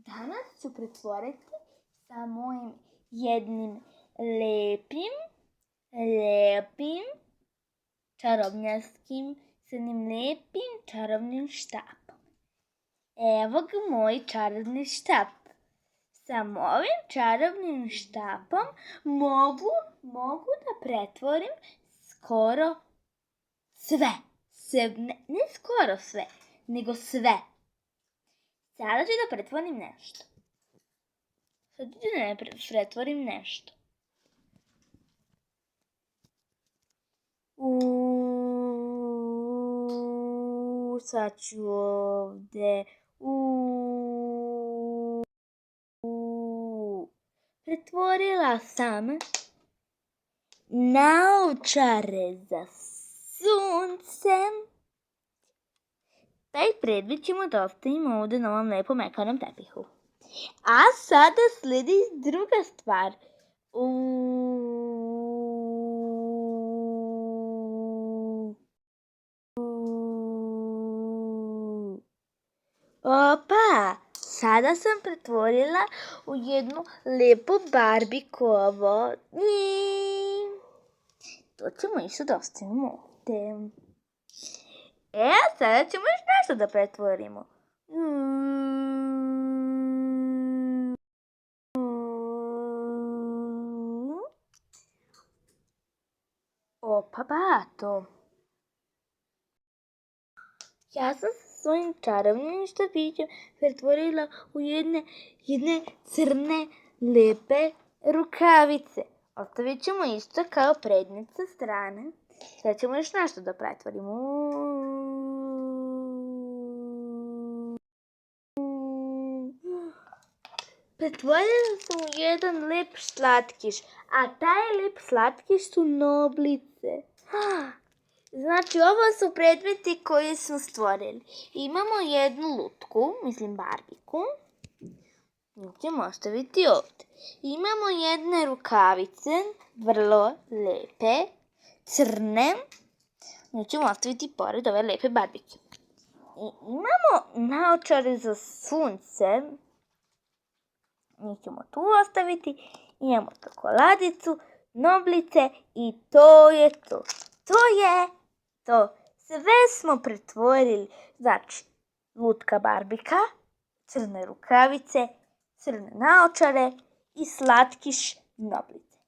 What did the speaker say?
Danas ću pretvoriti sa mojim jednim lepim, čarobnim štapom. Evo ga moj čarobni štap. Sa ovim čarobnim štapom mogu da pretvorim skoro sve. Ne skoro sve, nego sve. Sada ću da pretvorim nešto. Sad ću ovde. Pretvorila sam naočare za sunce. Taj predmet ćemo da ostavimo ovde na ovom lepom mekanom tepihu. A sada sledi druga stvar. Opa! Sada sam pretvorila u jednu lepu Barbie kovo. To ćemo isto da ostavimo ovde. Sada ćemo još nešto da pretvorimo. Opa, bato. Ja sam sa svojim čarobnim štapićem pretvorila u jedne crne, lepe rukavice. Ostavit ćemo isto kao predmet sa strane. Sada ćemo još nešto da pretvorimo. Pretvorila sam u jedan lep slatkiš, a taj lep slatkiš su noblice. Znači, ovo su predmeti koje smo stvorili. Imamo jednu lutku, barbiku. Nju ćemo ostaviti ovde. Imamo jedne rukavice, vrlo lepe, crne. Nju ćemo ostaviti pored ove lepe barbike. I imamo naočare za sunce. Nju ćemo tu ostaviti. Imamo čokoladicu, noblice i to je to. To. Sve smo pretvorili. Znači, lutka barbika, crne rukavice, crne naočare i slatkiš noblice.